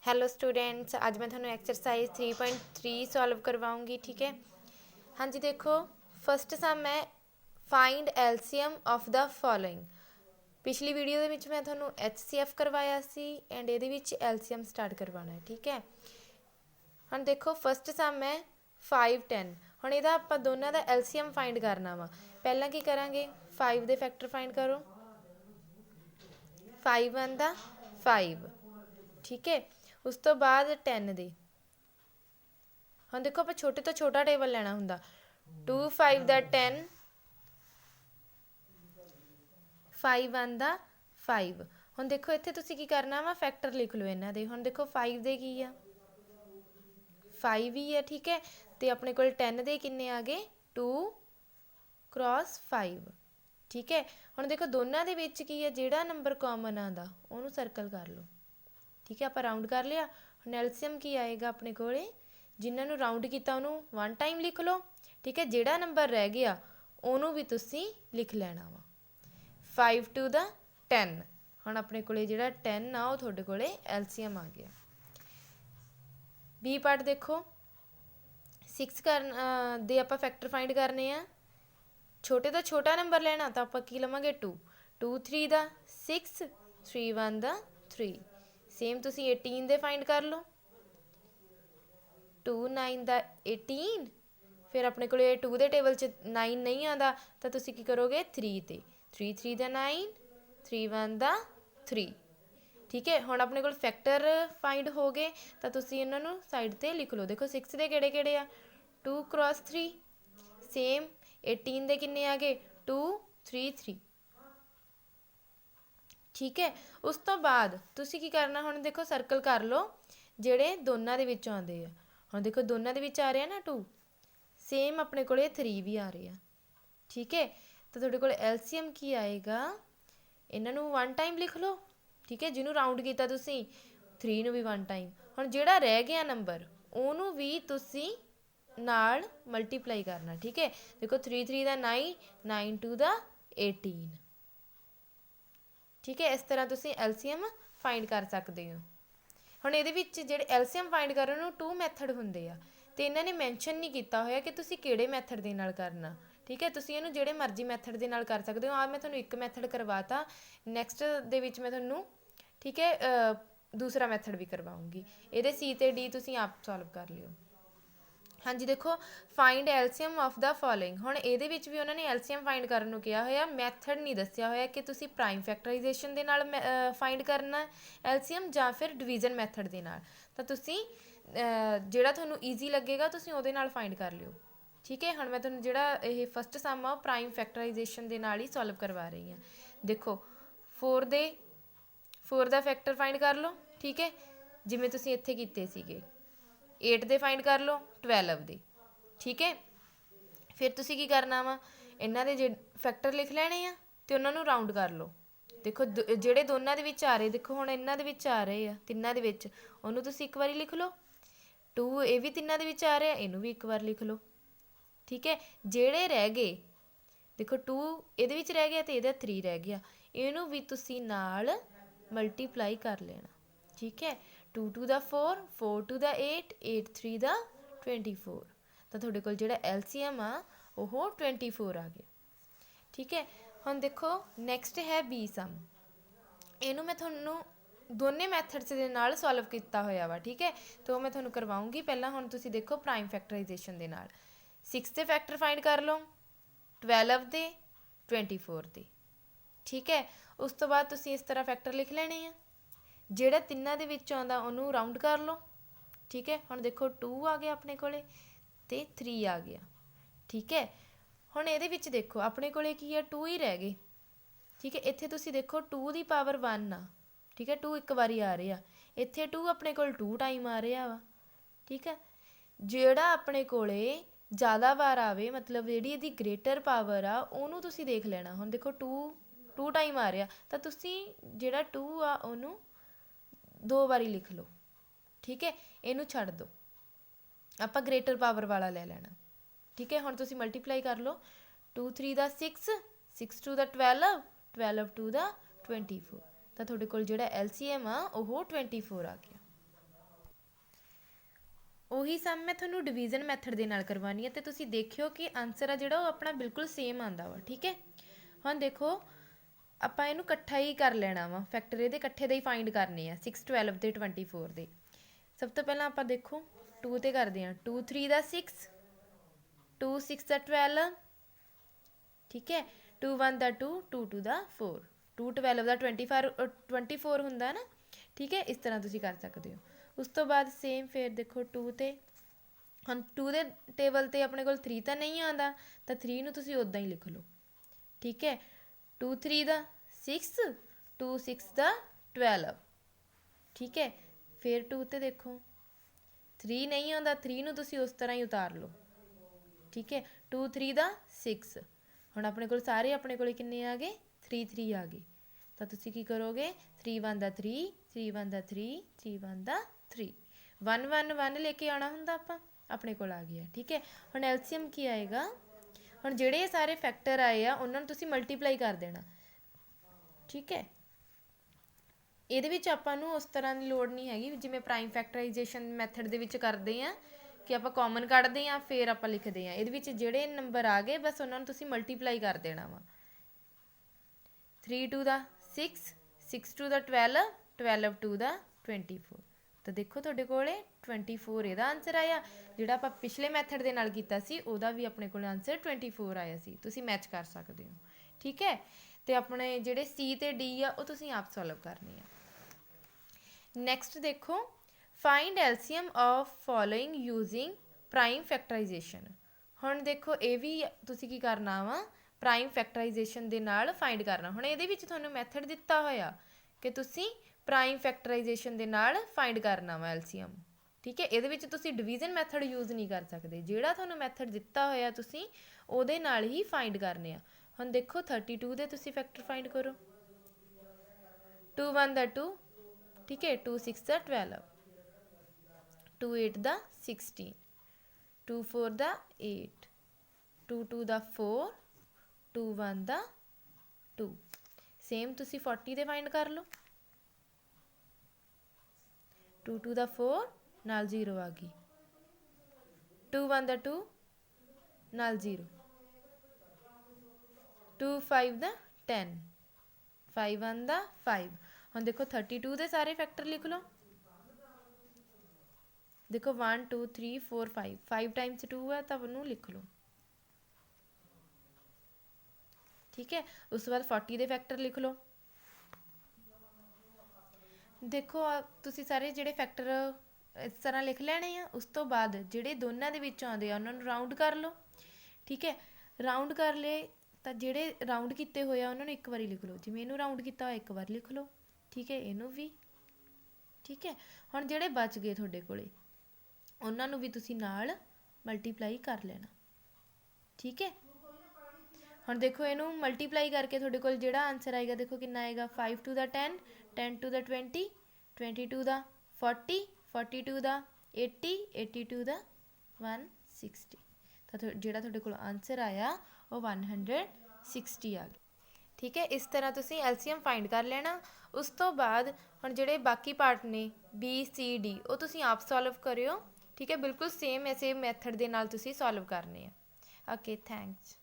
Hello students, आज मैं थोड़ा एक्सरसाइज 3.3 सॉल्व करवाऊंगी। ठीक है। हाँ जी, देखो फस्ट सम है find LCM of the following. पिछली वीडियो ਦੇ ਵਿੱਚ मैं ਤੁਹਾਨੂੰ HCF ਕਰਵਾਇਆ ਸੀ ਐਂਡ ਇਹਦੇ ਵਿੱਚ LCM ਸਟਾਰਟ ਕਰਵਾਉਣਾ ਹੈ। ਠੀਕ ਹੈ। ਹੁਣ ਦੇਖੋ ਫਸਟ ਸਮ ਹੈ 5 10। ਹੁਣ ਇਹਦਾ ਆਪਾਂ ਦੋਨਾਂ ਦਾ LCM ਫਾਈਂਡ ਕਰਨਾ ਵਾ। ਪਹਿਲਾਂ ਕੀ ਕਰਾਂਗੇ, 5 ਦੇ ਫੈਕਟਰ ਫਾਈਂਡ ਕਰੋ। 5 ਆਂਦਾ 5। ठीक है। उस तो बाद 10 दे हम देखो आप छोटे तो छोटा टेबल लेना हुंदा। 2 5 दा 10, 5 आंदा 5। हम देखो इत्थे तुसी की करना वा, फैक्टर लिख लो इन्हां दे। हम देखो 5 दे की आ 5 ही है। ठीक है। तो अपने कोल 10 दे किन्ने आ गए 2 क्रॉस 5। ठीक है। हम देखो दोनों दे विच की है, जिहड़ा नंबर कॉमन आंदा उहनूं सर्कल कर लो। ठीक है। आप राउंड कर लिया। हुण एलसीएम की आएगा अपने कोले, जिन्होंने राउंड किया उन्होंने 1 टाइम लिख लो। ठीक है। जिहड़ा नंबर रह गया उन्होंने भी तुसी लिख लेना वा। 5 टू द 10। हुण अपने कोले जिहड़ा 10 आ वो तुहाडे कोले एलसीएम आ गया। बी पार्ट देखो 6 दे आपां फैक्टर फाइंड करने आ। छोटे तो छोटा नंबर लेना तो आपां की लवांगे 2। 2 3 दा 6, 3 1 दा 3। सेम तुसी 18 दे फाइंड कर लो। 2 9 दा 18। फिर अपने को 2 दे टेबल च 9 नहीं आता तो तुसी की करोगे 3 ते। 3 3 दा 9, 3 1 दा 3। ठीक है। हुण अपने को फैक्टर फाइंड हो गए तो तुसी इन्हों साइड ते लिख लो। देखो 6 दे किहड़े किहड़े आ 2 क्रॉस 3। सेम 18 दे किन्ने आ गए 2 3 3। ठीक है। उस तो बाद तुसी की करना, हुण देखो सर्कल कर लो जिहड़े दोनों दे विच आउंदे आ। हुण देखो दोनों दे विच आ रहा ना 2। सेम अपने कोले 3 भी आ रहे हैं। ठीक है। तो तुहाडे कोल एलसीएम की आएगा, इन्हां नूं 1 टाइम लिख लो। ठीक है। जिन्हों राउंड किया तुसी 3 नूं भी 1 टाइम। हुण जिहड़ा रह गया नंबर उहनूं भी तुसी नाल मल्टीप्लाई करना। ठीक है। देखो 3 3 दा 9, 9 2 दा 18। ठीक है। इस तरह तुसी एलसीएम फाइंड कर सकते हो। हुण इहदे विच जिहड़े एलसीएम फाइंड करन नूं 2 मैथड हुंदे आ ते इन्हां ने मैंशन नहीं किया होया कि तुसी किहड़े मैथड दे नाल करना। ठीक है। तुसी इहनूं जिहड़े मर्जी मैथड दे नाल कर सकते हो। आ मैं तुहानूं एक मैथड करवाता, नैक्सट दे विच मैं तुहानूं ठीक है दूसरा मैथड भी करवाऊँगी। इहदे सी ते डी तुसी आप सॉल्व कर लिओ। हाँ जी, देखो find LCM of the following. हुण इहदे विच भी उन्होंने एलसीएम फाइंड करन नूं कहा होया, मैथड नहीं दस्सिया होया कि तुसी प्राइम फैक्टराइजेशन दे नाल फाइंड करना एलसीएम जां फिर डिवीजन मैथड दे नाल। तां तुसी जिहड़ा तुहानूं ईजी लगेगा तुसी उहदे नाल फाइंड कर लिओ। ठीक है। हुण मैं तुहानूं जिहड़ा इह फस्ट सम आ प्राइम फैक्टराइजेशन दे नाल ही सॉल्व करवा रही हां। देखो 4 दा फैक्टर फाइंड कर लो। ठीक है। जिवें तुसी इत्थे कीते सीगे 8 दे फाइंड कर लो, 12 दे। ठीक है। फिर तुसी की करना वा, इन्हां दे फैक्टर लिख लैणे आ ते उन्हां नूं राउंड कर लो। देखो जिहड़े दोनों दे विच आ रहे, देखो हुण इन्हां दे विच आ रहे आ तिन्नां दे विच, उहनूं तुसी एक बारी लिख लो। 2 ये भी तिन्नां दे विच आ रहे, इहनूं भी एक बार लिख लो। ठीक है। जिहड़े रह गए देखो 2 इहदे विच रह गया ते इहदा 3 रह गया, इहनूं भी तुसी नाल मल्टीप्लाई कर लेना। ठीक है। 2 2 दा 4, 4 2 दा 8, 8 3 दा 24। तो तुहाडे कोल जिहड़ा एलसीएम आ ओह 24 आ गया। ठीक है। हुण देखो नैक्सट है बी सम। इहनूं मैं तुहानूं दोने मैथड्स दे नाल सॉल्व किया होया वा। ठीक है। तो मैं तुहानूं करवाऊँगी। पहला हुण तुसी देखो प्राइम फैक्टराइजेशन दे नाल 6 दे फैक्टर फाइंड कर लो, 12 दे, 24 दे। ठीक है। उस तो बाद तुसी इस तरह फैक्टर लिख लेने आ। जिहड़ा तिन्नां दे विच आउंदा उहनूं राउंड कर लो। ठीक है। हुण देखो 2 आ गया अपने कोले ते 3 आ गया। ठीक है। हुण इहदे विच देखो अपने कोले की है 2 ही रह गए। ठीक है। इत्थे तुसी देखो 2 दी पावर 1 आ। ठीक है। 2 एक बारी आ रहा, इत्थे 2 अपने कोल 2 टाइम आ रहा वा। ठीक है। जिहड़ा अपने कोले ज़्यादा बार आवे, मतलब जिहड़ी इहदी ग्रेटर पावर आ उहनूं तुसी देख लेना। हुण देखो 2 टाइम आ रहा तो तुसी जिहड़ा 2 आ उहनूं 2 बारी लिख लो। ठीक है। इनू छड़ दो, आप ग्रेटर पावर वाला ले लेना। ठीक है। हुण तुसी मल्टीप्लाई कर लो। 2 3 दा 6, 6 2 दा 12, 12 2 दा 24। तो तुहाडे कोल जिहड़ा एलसीएम आ ओह 24 आ गया। ਉਹੀ ਸਮ ਮੈਂ ਤੁਹਾਨੂੰ ਡਿਵੀਜ਼ਨ ਮੈਥਡ ਦੇ ਨਾਲ ਕਰਵਾਉਣੀ ਹੈ ਤੇ ਤੁਸੀਂ ਦੇਖਿਓ ਕਿ ਆਨਸਰ ਆ ਜਿਹੜਾ ਉਹ ਆਪਣਾ ਬਿਲਕੁਲ ਸੇਮ ਆਉਂਦਾ ਵਾ। ਠੀਕ ਹੈ, ਹੁਣ ਦੇਖੋ ਆਪਾਂ ਇਹਨੂੰ ਇਕੱਠਾ ਹੀ ਕਰ ਲੈਣਾ ਵਾ, ਫੈਕਟਰ ਇਹਦੇ ਇਕੱਠੇ ਦੇ ਹੀ ਫਾਈਂਡ ਕਰਨੇ ਆ 6 12 ਤੇ 24 ਦੇ। ਸਭ ਤੋਂ ਪਹਿਲਾਂ ਆਪਾਂ ਦੇਖੋ 2 ਤੇ ਕਰਦੇ ਹਾਂ, 2 3 ਦਾ 6, 2 6 ਦਾ 12, ਠੀਕ ਹੈ, 2 1 ਦਾ 2, 2 2 ਦਾ 4, 2 12 ਦਾ 24 ਹੁੰਦਾ ਨਾ। ਠੀਕ ਹੈ, ਇਸ ਤਰ੍ਹਾਂ ਤੁਸੀਂ ਕਰ ਸਕਦੇ ਹੋ। ਉਸ ਤੋਂ ਬਾਅਦ ਸੇਮ ਫਿਰ ਦੇਖੋ 2 ਤੇ, ਹੁਣ 2 ਦੇ ਟੇਬਲ 'ਤੇ ਆਪਣੇ ਕੋਲ 3 ਤਾਂ ਨਹੀਂ ਆਉਂਦਾ ਤਾਂ 3 ਨੂੰ ਤੁਸੀਂ ਉੱਦਾਂ ਹੀ ਲਿਖ ਲਓ। ਠੀਕ ਹੈ, 2 3 ਦਾ 6, 2 6 ਦਾ 12, ਠੀਕ ਹੈ। ਫਿਰ 2 ਤੇ ਦੇਖੋ 3 ਨਹੀਂ ਆਉਂਦਾ, 3 ਨੂੰ ਤੁਸੀਂ ਉਸ ਤਰ੍ਹਾਂ ਹੀ ਉਤਾਰ ਲਓ। ਠੀਕ ਹੈ, 2 3 ਦਾ 6, ਹੁਣ ਆਪਣੇ ਕੋਲ ਸਾਰੇ ਆਪਣੇ ਕੋਲ ਕਿੰਨੇ ਆ ਗਏ, 3 3 ਆ ਗਏ। ਤਾਂ ਤੁਸੀਂ ਕੀ ਕਰੋਗੇ, 3 1 ਦਾ 3, 3 1 ਦਾ 3, 3 1 ਦਾ 3, 1 1 1 ਲੈ ਕੇ ਆਉਣਾ ਹੁੰਦਾ ਆਪਾਂ, ਆਪਣੇ ਕੋਲ ਆ ਗਿਆ। ਠੀਕ ਹੈ, ਹੁਣ ਐਲਸੀਐਮ ਕੀ ਆਏਗਾ, ਹੁਣ ਜਿਹੜੇ ਸਾਰੇ ਫੈਕਟਰ ਆਏ ਆ ਉਹਨਾਂ ਨੂੰ ਤੁਸੀਂ ਮਲਟੀਪਲਾਈ ਕਰ ਦੇਣਾ। ਠੀਕ ਹੈ, ਇਹਦੇ ਵਿੱਚ ਆਪਾਂ ਨੂੰ ਉਸ ਤਰ੍ਹਾਂ ਦੀ ਲੋੜ ਨਹੀਂ ਹੈਗੀ ਜਿਵੇਂ ਪ੍ਰਾਈਮ ਫੈਕਟਰਾਈਜੇਸ਼ਨ ਮੈਥਡ ਦੇ ਵਿੱਚ ਕਰਦੇ ਆ ਕਿ ਆਪਾਂ ਕਾਮਨ ਕੱਢਦੇ ਆ ਫਿਰ ਆਪਾਂ ਲਿਖਦੇ ਆ। ਇਹਦੇ ਵਿੱਚ ਜਿਹੜੇ ਨੰਬਰ ਆ ਗਏ ਬਸ ਉਹਨਾਂ ਨੂੰ ਤੁਸੀਂ ਮਲਟੀਪਲਾਈ ਕਰ ਦੇਣਾ ਵਾ। 3 2 ਦਾ 6, 6 2 ਦਾ 12, 12 2 ਦਾ 24। ਤਾਂ ਦੇਖੋ ਤੁਹਾਡੇ ਕੋਲ 24 ਇਹਦਾ ਆਨਸਰ ਆਇਆ। ਜਿਹੜਾ ਆਪਾਂ ਪਿਛਲੇ ਮੈਥਡ ਦੇ ਨਾਲ ਕੀਤਾ ਸੀ ਉਹਦਾ ਵੀ ਆਪਣੇ ਕੋਲ ਆਨਸਰ 24 ਆਇਆ ਸੀ। ਤੁਸੀਂ ਮੈਚ ਕਰ ਸਕਦੇ ਹੋ। ਠੀਕ ਹੈ, ਤੇ ਆਪਣੇ ਜਿਹੜੇ ਸੀ ਤੇ ਡੀ ਆ ਉਹ ਤੁਸੀਂ ਆਪ ਸੋਲਵ ਕਰਨੇ ਆ। ਨੈਕਸਟ ਦੇਖੋ, find LCM of following using prime factorisation. ਹੁਣ ਦੇਖੋ ਇਹ ਵੀ ਤੁਸੀਂ ਕੀ ਕਰਨਾ ਵਾ, ਪ੍ਰਾਈਮ ਫੈਕਟਰਾਈਜੇਸ਼ਨ ਦੇ ਨਾਲ ਫਾਈਂਡ ਕਰਨਾ। ਹੁਣ ਇਹਦੇ ਵਿੱਚ ਤੁਹਾਨੂੰ ਮੈਥਡ ਦਿੱਤਾ ਹੋਇਆ ਕਿ ਤੁਸੀਂ ਪ੍ਰਾਈਮ ਫੈਕਟਰਾਈਜੇਸ਼ਨ ਦੇ ਨਾਲ ਫਾਈਂਡ ਕਰਨਾ ਵਾ ਐਲਸੀਐਮ। ਠੀਕ ਹੈ, ਇਹਦੇ ਵਿੱਚ ਤੁਸੀਂ ਡਿਵੀਜ਼ਨ ਮੈਥਡ ਯੂਜ਼ ਨਹੀਂ ਕਰ ਸਕਦੇ। ਜਿਹੜਾ ਤੁਹਾਨੂੰ ਮੈਥਡ ਦਿੱਤਾ ਹੋਇਆ ਤੁਸੀਂ ਉਹਦੇ ਨਾਲ ਹੀ ਫਾਈਂਡ ਕਰਨੇ ਆ। ਹੁਣ ਦੇਖੋ 32 ਦੇ ਤੁਸੀਂ ਫੈਕਟਰ ਫਾਈਂਡ ਕਰੋ, 2 1 ਦਾ 2, ਠੀਕ ਹੈ, 2 6 ਦਾ 12, 2 8 ਦਾ 16, 2 4 ਦਾ 8, 2 2 ਦਾ 4, 2 1 ਦਾ 2। ਸੇਮ ਤੁਸੀਂ 40 ਦੇ ਫਾਈਂਡ ਕਰ ਲਓ, 2 2 ਦਾ 4 ਨਾਲ 0 ਆ ਗਈ, 2 1 ਦਾ 2 ਨਾਲ 0, 2 5 ਦਾ 10, 5 1 ਦਾ 5। ਹੁਣ ਦੇਖੋ 32 ਦੇ ਸਾਰੇ ਫੈਕਟਰ ਲਿਖ ਲਓ। ਦੇਖੋ 1 2 3 4 5, 5 ਟਾਈਮਸ 2 ਹੈ ਤਾਂ ਉਹਨੂੰ ਲਿਖ ਲਓ। ਠੀਕ ਹੈ, ਉਸ ਤੋਂ ਬਾਅਦ 40 ਦੇ ਫੈਕਟਰ ਲਿਖ ਲਓ। ਦੇਖੋ ਤੁਸੀਂ ਸਾਰੇ ਜਿਹੜੇ ਫੈਕਟਰ ਇਸ ਤਰ੍ਹਾਂ ਲਿਖ ਲੈਣੇ ਆ। ਉਸ ਤੋਂ ਬਾਅਦ ਜਿਹੜੇ ਦੋਨਾਂ ਦੇ ਵਿੱਚ ਆਉਂਦੇ ਆ ਉਹਨਾਂ ਨੂੰ ਰਾਊਂਡ ਕਰ ਲਓ। ਠੀਕ ਹੈ, ਰਾਊਂਡ ਕਰ ਲਏ ਤਾਂ ਜਿਹੜੇ ਰਾਊਂਡ ਕੀਤੇ ਹੋਏ ਆ ਉਹਨਾਂ ਨੂੰ ਇੱਕ ਵਾਰੀ ਲਿਖ ਲਓ। ਜਿਵੇਂ ਇਹਨੂੰ ਰਾਊਂਡ ਕੀਤਾ ਹੋਇਆ ਇੱਕ ਵਾਰ ਲਿਖ ਲਓ। ਠੀਕ ਹੈ, ਇਹਨੂੰ ਵੀ। ਠੀਕ ਹੈ, ਹੁਣ ਜਿਹੜੇ ਬਚ ਗਏ ਤੁਹਾਡੇ ਕੋਲੇ ਉਹਨਾਂ ਨੂੰ ਵੀ ਤੁਸੀਂ ਨਾਲ ਮਲਟੀਪਲਾਈ ਕਰ ਲੈਣਾ। ਠੀਕ ਹੈ, ਹੁਣ ਦੇਖੋ ਇਹਨੂੰ ਮਲਟੀਪਲਾਈ ਕਰਕੇ ਤੁਹਾਡੇ ਕੋਲ ਜਿਹੜਾ ਆਨਸਰ ਆਏਗਾ ਦੇਖੋ ਕਿੰਨਾ ਆਏਗਾ, 5 2 ਦਾ 10, 10 2 ਦਾ 20, 22 ਦਾ 40, 42 ਦਾ 80, 82 ਦਾ 160। ਤਾਂ ਜਿਹੜਾ ਤੁਹਾਡੇ ਕੋਲ ਆਨਸਰ ਆਇਆ ਉਹ 160 ਆ ਗਿਆ। ਠੀਕ ਹੈ, ਇਸ ਤਰ੍ਹਾਂ ਤੁਸੀਂ ਐਲਸੀਐਮ ਫਾਈਂਡ ਕਰ ਲੈਣਾ। ਉਸ ਤੋਂ ਬਾਅਦ ਹੁਣ ਜਿਹੜੇ ਬਾਕੀ ਪਾਰਟ ਨੇ ਬੀ ਸੀ ਡੀ ਉਹ ਤੁਸੀਂ ਆਪ ਸੋਲਵ ਕਰਿਓ। ਠੀਕ ਹੈ, ਬਿਲਕੁਲ ਸੇਮ ਐਸੇ ਮੈਥਡ ਦੇ ਨਾਲ ਤੁਸੀਂ ਸੋਲਵ ਕਰਨੇ ਆ। Okay, thanks.